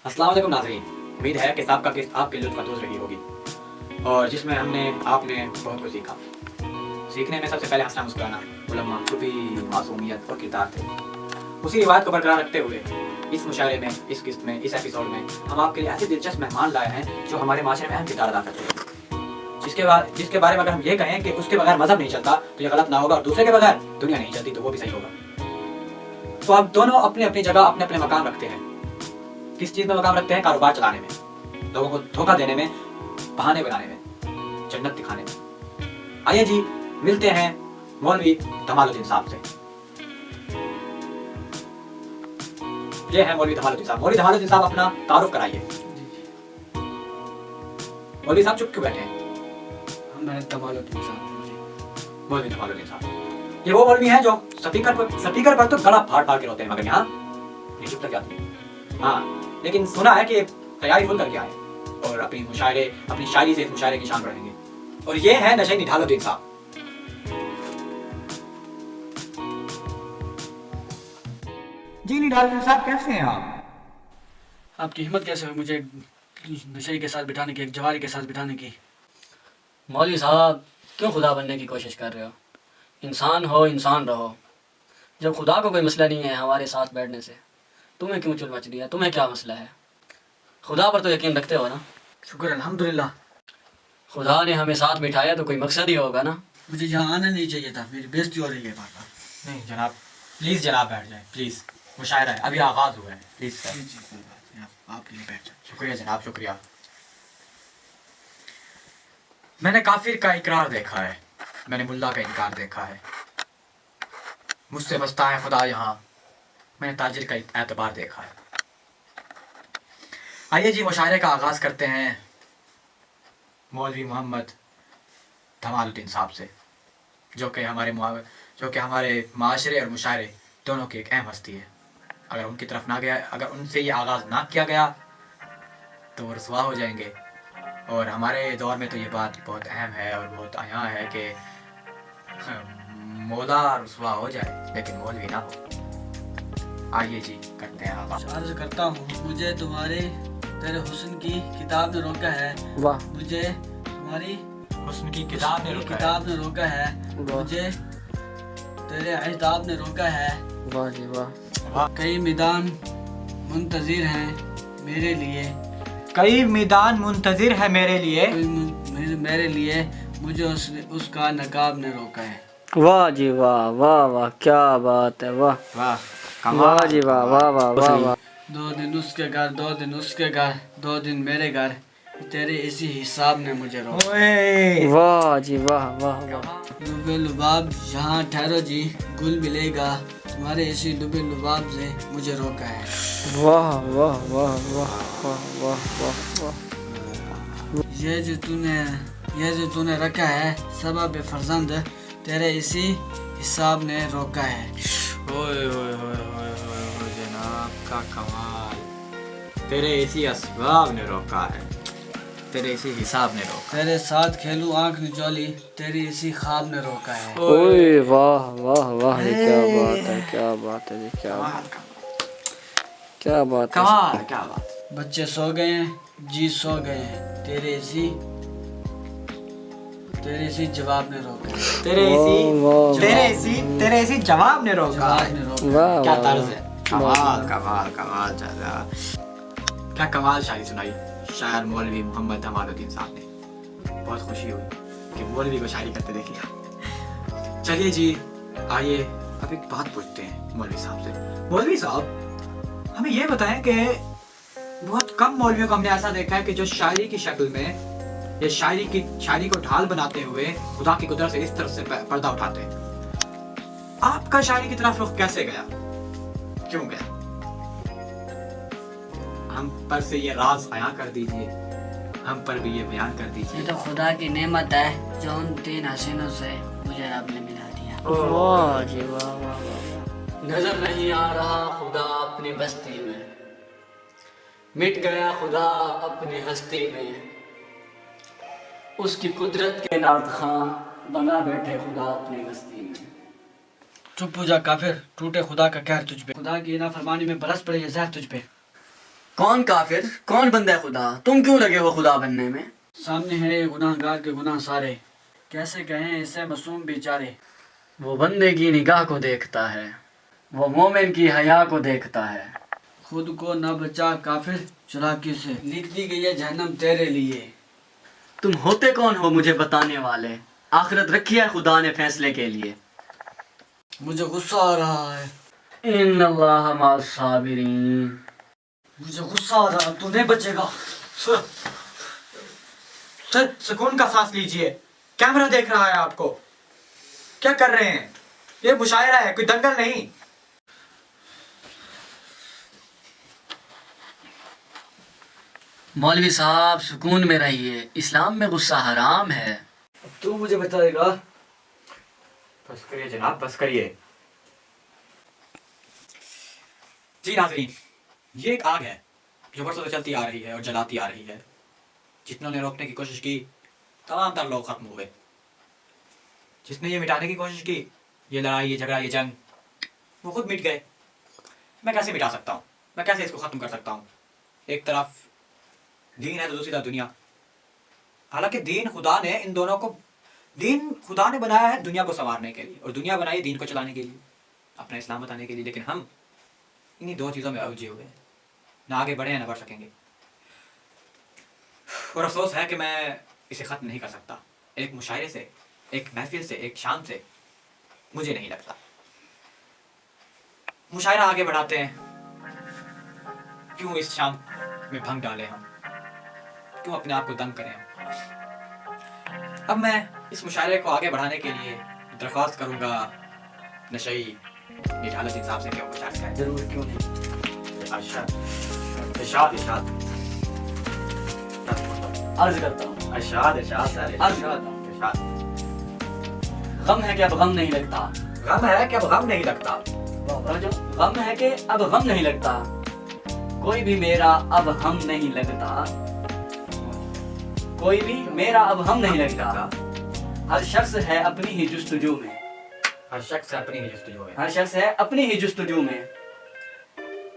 अस्सलाम वालेकुम नाज़रीन, उम्मीद है कि सबका किस्त आपके लुत्फ़ अंदोज़ रही होगी और जिसमें आपने बहुत कुछ सीखा। सीखने में सबसे पहले हंसना मुस्कुराना, उलमा, छुपी मासूमियत और किरदार थे। उसी रिवायत को बरकरार रखते हुए इस मुशायरे में, इस किस्त में, इस एपिसोड में हम आपके लिए ऐसे दिलचस्प मेहमान लाए हैं जो हमारे माशरे में अहम किरदार अदा करते हैं। जिसके बारे में अगर हम ये कहें कि उसके बगैर मजहब नहीं चलता तो ये गलत ना होगा, और दूसरे के बगैर दुनिया नहीं चलती तो वो भी सही होगा। तो आप दोनों अपनी अपनी जगह अपने अपने मकाम रखते हैं। किस चीज़ में मकाम रखते हैं? कारोबार चलाने में, लोगों को धोखा देने में, बहाने बनाने में, जन्नत दिखाने में। आइए जी, मिलते हैं मौलवी धमालुद्दीन साहब से। ये है मौलवी धमालुद्दीन साहब। मौलवी धमालुद्दीन साहब, अपना तारुफ कराइए। मौलवी साहब चुप क्यों बैठे हैं? मैं धमालुद्दीन साहब। मौलवी धमालुद्दीन साहब ये वो मौलवी हैं जो स्पीकर पर तो गला फाड़ के रोते हैं, मगर यहाँ ये चुप लग जाती है। हाँ, लेकिन सुना है कि तैयारी फुल करके आए और अपनी शायरी से इस मुशायरे की शान बढ़ाएंगे। और ये है नशई निढालुद्दीन साहब। जी निढालुद्दीन साहब, कैसे हैं आप? आपकी हिम्मत कैसे हुई मुझे नशे के साथ बिठाने की, एक जवारी के साथ बिठाने की? मौलवी साहब, क्यों खुदा बनने की कोशिश कर रहे हो? इंसान हो, इंसान रहो। जब खुदा को कोई मसला नहीं है हमारे साथ बैठने से, तुम्हें क्यों चुल मच रही है? तुम्हें क्या मसला है? खुदा पर तो यकीन रखते हो ना? शुक्र अल्हम्दुलिल्लाह। खुदा ने हमें साथ बिठाया तो कोई मकसद ही होगा ना? मुझे यहाँ आना नहीं चाहिए था, मेरी बेइज्जती हो रही है बार बार। नहीं जनाब, प्लीज जनाब बैठ जाएं, प्लीज। मुशायरा है, अभी आगाज हुआ है, प्लीज सर। जी कोई बात नहीं, आपके लिए बैठ जाओ। शुक्रिया जनाब, शुक्रिया। मैंने काफिर का इकरार देखा है, मैंने मुल्ला का इनकार देखा है। मुझसे बसता है खुदा यहाँ, मैंने ताजिर का एतबार देखा है। आइए जी, मुशायरे का आगाज करते हैं मौलवी मोहम्मद धमालुद्दीन साहब से, जो कि हमारे माशरे और मुशायरे दोनों की एक अहम हस्ती है। अगर उनसे ये आगाज़ ना किया गया तो वो रसवा हो जाएंगे। और हमारे दौर में तो ये बात बहुत अहम है और बहुत आया है कि मौला रसवा हो जाए लेकिन मौलवी ना हो। आइए जी, करते हैं आगाज़। अर्ज करता हूँ, मुझे तेरे हुस्न की किताब ने रोका है। वाह। मुझे तुम्हारी हुस्न की किताब ने रोका है। मुझे तेरे अहदाब ने रोका है। वाह जी वाह। कई मैदान मुंतजिर हैं मेरे लिए, कई मैदान मुंतजिर है मेरे लिए, मेरे लिए मुझे उसका नकाब ने रोका है। वाह जी वाह, वाह वाह, क्या बात है, वाह वाह, वाह जी वाह, वाह वाह वाह वाह। दो दिन उसके घर, दो दिन उसके घर, दो दिन मेरे घर, तेरे इसी हिसाब ने मुझे रोका। वाह जी वाह, वाह वाह। लुबे लुबाब यहाँ ठहरो जी, गुल मिलेगा, तुम्हारे इसी लुबे लुबाब से मुझे रोका है। वाह वाह वाह वाह वाह वाह वाह वाह। ये जो तूने रखा है सबब फर्जंद, तेरे इसी हिसाब ने रोका है। ओए ओए ओए ओए ओए जनाब का कमाल, तेरे इसी असबाब ने रोका है, तेरे इसी हिसाब ने रोका। तेरे साथ खेलूं आंख निचोली, तेरी इसी ख्वाब ने रोका है। ओए वाह वाह वाह जी, क्या बात है, क्या बात है जी, क्या बात है, क्या बात है। कमाल, क्या बात। बच्चे सो गए हैं, जी सो गए हैं, तेरे इसी जवाब ने रोका है। तेरे इसी जवाब ने रोका जवाब ने रोका है। वाह क्या वाह, तर्ज है, कमाल कमाल कमाल चला। क्या कमाल शायरी सुनाई शायर मौलवी मोहम्मद धमालुद्दीन साहब ने। बहुत खुशी हुई कि मौलवी को शायरी करते देख लिया। चलिए जी, आइए अब एक बात पूछते हैं मौलवी साहब से। मौलवी साहब, हमें ये बताएं कि बहुत कम मौलवियों को हमने ऐसा देखा है कि जो शायरी की शक्ल में या शायरी को ढाल बनाते हुए खुदा की कुदरत से इस तरफ से पर्दा उठाते हैं। आपका शायरी की तरफ रुख कैसे गया, क्यों गया? हम पर से ये राज आया कर दीजिए, हम पर भी ये बयान कर ये दीजिए। तो खुदा की नेमत है जो उन तीन हसीनों से मुझे रब ने मिला दिया। वाह जी वाह, वाह वाह। नजर नहीं आ रहा खुदा अपनी बस्ती में, मिट गया खुदा अपनी हस्ती में, उसकी कुदरत के नात खां बना बैठे खुदा अपनी बस्ती में। चुप हो जा काफिर, टूटे खुदा का कहर तुझ पे, खुदा की नाफरमानी में बरस पड़े ये जहर तुझ पे। कौन काफिर, कौन बंदा है खुदा? तुम क्यों लगे हो खुदा बनने में? सामने है गुनाहगार के गुनाह सारे, कैसे कहें इसे मासूम बेचारे। वो बंदे की निगाह को देखता है, वो मोमिन की हया को देखता है। खुद को न बचा काफिर चलाकी से, लिख दी गई है जहन्नम तेरे लिए। तुम होते कौन हो मुझे बताने वाले? आखिरत रखी है खुदा ने फैसले के लिए। मुझे गुस्सा आ रहा है, इन्नल्लाह मअस साबिरीन। मुझे गुस्सा आ रहा है, तू नहीं बचेगा। सर सुकून का सांस लीजिए, कैमरा देख रहा है आपको। क्या कर रहे हैं? ये मुशायरा है, कोई दंगल नहीं। मौलवी साहब सुकून में रहिए, इस्लाम में गुस्सा हराम है। अब तू मुझे बताएगा। बस करिए जनाब, बस करिए। जी नाज़रीन, ये एक आग है जो बरसों से चलती आ रही है और जलाती आ रही है। जितनों ने रोकने की कोशिश की, तमाम तर लोग खत्म हुए। जिसने ये मिटाने की कोशिश की, ये लड़ाई, ये झगड़ा, ये जंग, वो खुद मिट गए। मैं कैसे मिटा सकता हूँ? मैं कैसे इसको ख़त्म कर सकता हूँ? एक तरफ दीन है तो दूसरी तरफ दुनिया। हालांकि दीन खुदा ने इन दोनों को, दीन खुदा ने बनाया है दुनिया को संवारने के लिए, और दुनिया बनाई दीन को चलाने के लिए, अपना इस्लाम बताने के लिए। लेकिन हम इन्हीं दो चीज़ों में उलझे हुए हैं, ना आगे बढ़े हैं ना बढ़ सकेंगे। और अफसोस है कि मैं इसे ख़त्म नहीं कर सकता। एक मुशायरे से, एक महफिल से, एक शाम से मुझे नहीं लगता। मुशायरा आगे बढ़ाते हैं, क्यों इस शाम में भंग डालें हम, क्यों अपने आप को दंग करें हम। अब मैं इस मुशायरे को आगे बढ़ाने के लिए दरख्वास्त करूँगा नशई निढालत इंसाफ से कि वो कुछ अर्ज़ करें। जरूर, क्यों नहीं। इरशाद इरशाद इरशाद अर्ज करता हूँ, इरशाद इरशाद सर, इरशाद इरशाद। गम है कि अब गम नहीं लगता। गम है कि अब गम नहीं लगता। गम है कि अब गम नहीं लगता, कोई भी मेरा अब हम नहीं लगता, कोई भी मेरा अब हम नहीं लगता। हर शख्स है अपनी ही जुस्तजू में, हर शख्स अपनी ही जुस्तजू है। हर शख्स है अपनी ही जुस्तजू में,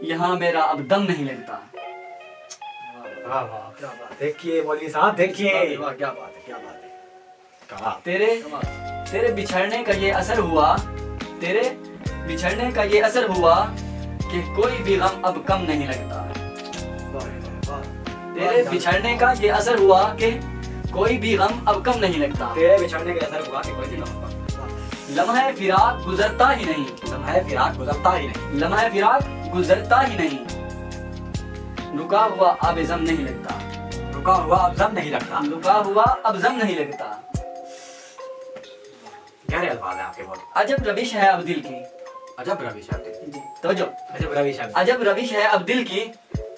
यहाँ मेरा अब दम नहीं लगता। वाह वाह, क्या बात। देखिए मौलवी साहब, देखिए क्या बात है, क्या बात है। कहा तेरे बिछड़ने का ये असर हुआ, तेरे बिछड़ने का ये असर हुआ कि कोई भी गम अब कम नहीं लगता। तेरे बिछड़ने का ये असर हुआ कि कोई भी गम अब कम नहीं लगता। तेरे बिछड़ने का असर हुआ कि कोई भी गम। लम्हा फिराक गुजरता ही नहीं, लम्हा फिराक गुजरता ही नहीं, लम्हा फिराक गुजरता ही नहीं, रुका हुआ अब जम नहीं लगता, रुका हुआ अब जम नहीं लगता। रुका हुआ अब जम नहीं लगता। गहरे अल्फाज हैं आपके बहुत। अजब रविश है अब दिल की, अजब रविश है आपकी। तो जो अजब रविश है। अजब रविश है अब दिल की,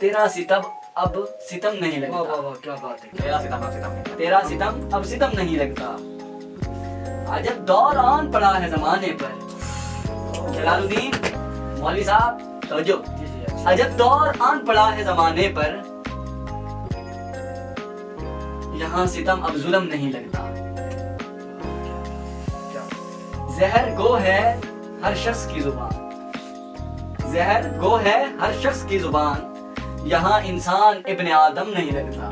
तेरा सितम अब सितम नहीं वाह वाह लगता, वाह, क्या बात है। तेरा सितम अब सितम। तेरा सितम अब सितम नहीं लगता। अजब दौर आन पड़ा है जमाने पर। जलालुद्दीन मौलवी साहब, तो जो जी जी, अच्छा। अजब दौर आन पड़ा है जमाने पर, यहाँ सितम अब जुल्म नहीं लगता। जहर गो है हर शख्स की जुबान, जहर गो है हर शख्स की जुबान, यहाँ इंसान इब्ने आदम नहीं लगता,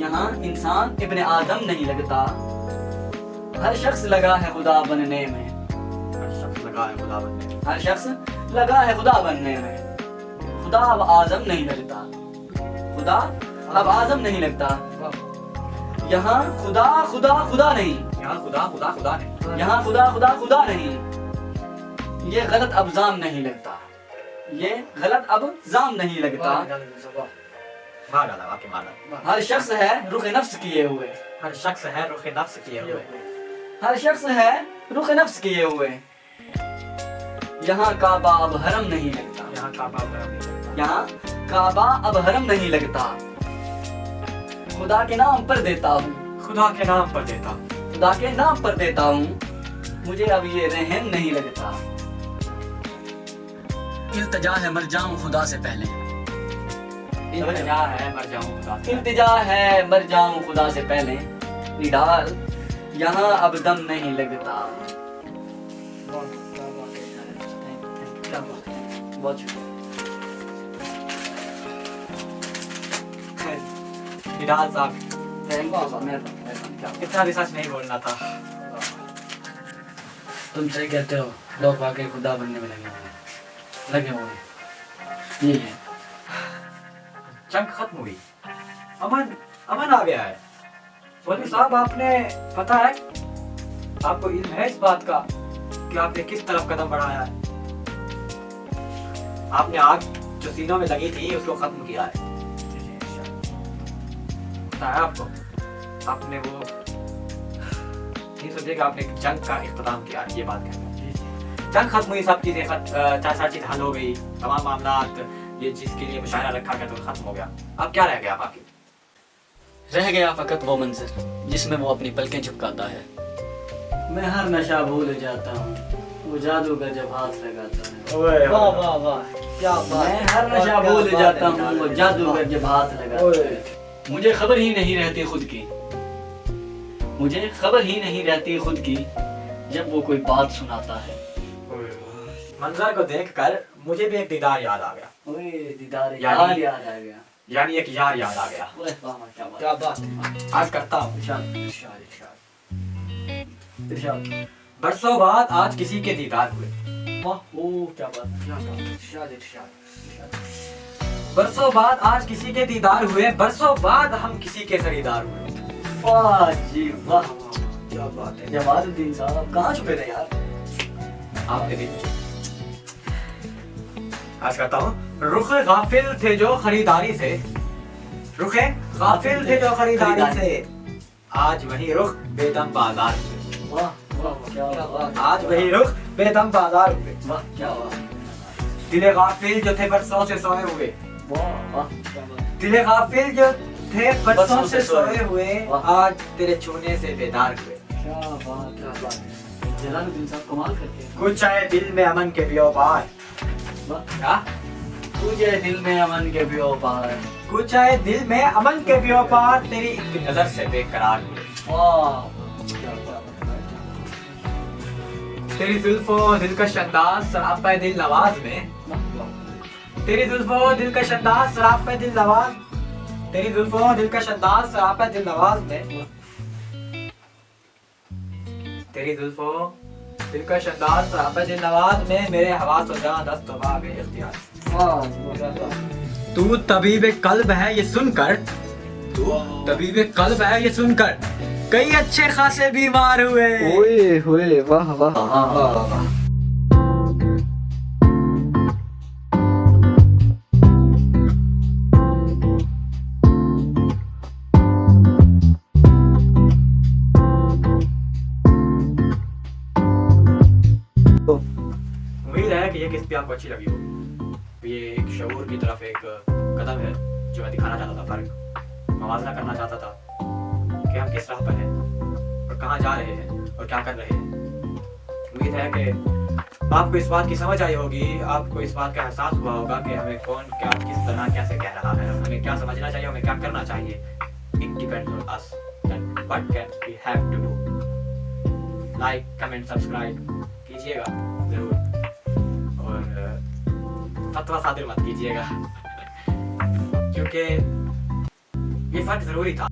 यहाँ इंसान इब्ने आदम नहीं लगता। हर शख्स लगा है खुदा बनने में, हर शख्स लगा है खुदा बनने में, हर शख्स लगा है खुदा बनने में। खुदा अब आजम नहीं लगता, खुदा अब आजम नहीं लगता। यहाँ खुदा खुदा खुदा नहीं, यहाँ खुदा खुदा खुदा है। यहाँ खुदा खुदा खुदा नहीं। ये गलत अब जाम नहीं लगता, ये गलत अब जाम नहीं लगता। मार डाला वाकई मार डाला। हर शख्स है रुख नफ्स किए हुए, हर शख्स है रुख नफ्स किए हुए, हर शख्स है रुख नफ्स किए हुए। यहाँ काबा अब हरम नहीं लगता, यहाँ काबा अब नहीं लगता। यहाँ काबा अब हरम नहीं लगता। खुदा के नाम पर देता हूँ, खुदा के नाम पर देता हूँ, खुदा के नाम पर देता हूँ, मुझे अब ये रहम नहीं लगता। इल्तिजा है मर जाऊं खुदा से पहले, इल्तिजा है मर जाऊं खुदा से। इल्तिजा है मर जाऊं खुदा से पहले। निडाल यहाँ अब दम नहीं लगता। बहुत शुक्रिया। बिलाल साहब क्या इतना भी सच नहीं बोलना था। तुम सही कहते हो, लोग वाकई खुदा बनने में लगे हुए हैं। यही है। जंग खत्म हुई, अमन आ गया है। मौलवी साहब, आपने पता है, आपको इल्म है इस बात का कि आपने किस तरफ कदम बढ़ाया है? आपने आग जो सीनों में लगी थी उसको खत्म किया है। पता है आपको, आपने वो नहीं सोचे कि आपने जंग का इख्तिताम किया, ये बात कहना है। जंग खत्म हुई, सब चीजें सारी चीज हल हो गई, तमाम मामलात ये जिसके लिए मुशायरा रखा गया तो खत्म हो गया। अब क्या रह गया बाकी? रह गया फकत वो मंजर जिसमें वो अपनी पलकें झुकाता है। मैं हर नशा भूल जाता हूँ, वो जादूगर जब हाथ लगाता है। वाह वाह वाह, क्या बात मैं हर नशा भूल जाता हूँ, वो जादूगर जब हाथ लगाता है। मुझे खबर ही नहीं रहती खुद की, मुझे खबर ही नहीं रहती खुद की, जब वो कोई बात सुनाता है। मंजर को देखकर मुझे भी एक दीदार याद आ गया, ओए दीदार याद याद आ गया। यानी एक यार याद आ गया। ओए वाह वाह, क्या बात। क्या बात है। आज करता हूँ। इरशाद इरशाद इरशाद। बरसों बाद आज किसी के दीदार हुए, वाह ओ क्या बात है। क्या बात है। इरशाद इरशाद। बरसों बाद आज किसी के दीदार हुए, बरसों बाद हम किसी के खरीदार हुए। वाह जी वाह, क्या बात है। जमालुद्दीन साहब कहाँ छुपे थे यार। आपके दिन आज करता हूँ। रुख गाफिल थे जो खरीदारी से, रुखे गाफिल थे जो खरीदारी से, आज वही रुख बेदम बाजार हुए। वाह वाह क्या बात। आज वही रुख बेदम बाजार हुए। वाह क्या बात। दिले गाफिल जो थे बरसों से सोए हुए, वाह वाह क्या बात। दिले गाफिल जो थे बरसों से सोए हुए, आज तेरे छूने से बेदार हुए। क्या बात क्या बात। जलालुद्दीन साहब कमाल करते हैं। कुछ आए दिल में अमन के व्यापार, वाह। क्या? तुझे दिल में अमन के व्यापार। कुछ आए दिल में अमन के व्यापार, तेरी एक नजर से बेकरार हुए। वाह क्या बात। तेरी जुल्फों दिलकश अंदाज सरापा दिल नवाज में, तेरी जुल्फों दिलकश अंदाज सरापा दिल नवाज, तेरी जुल्फों दिलकश अंदाज सरापा दिल नवाज में, तेरी जुल्फों दिलकश अंदाज सरापा दिल नवाज में, मेरे हवास और जान दस्त वा गए इख्तियार। तू तबीब कल्ब है ये सुनकर, तू तबीब कल्ब है ये सुनकर, कई अच्छे खासे बीमार हुए। ओए होए वाह वाह वाह। उम्मीद है कि ये किस्ती आपको अच्छी लगी होगी। ये एक शऊर की तरफ एक कदम है जो मैं दिखाना चाहता था, फर्क मवाजना करना चाहता था कि हम किस राह पर हैं और कहाँ जा रहे हैं और क्या कर रहे हैं। उम्मीद है कि आपको इस बात की समझ आई होगी, आपको इस बात का एहसास हुआ होगा कि हमें कौन क्या किस तरह कैसे कह रहा है, हमें क्या समझना चाहिए, हमें क्या करना चाहिए। It depends on us that what can we have to do. Like comment subscribe कीजिएगा जरूर, और फतवा सादिर मत कीजिएगा क्योंकि ये फर्क जरूरी था।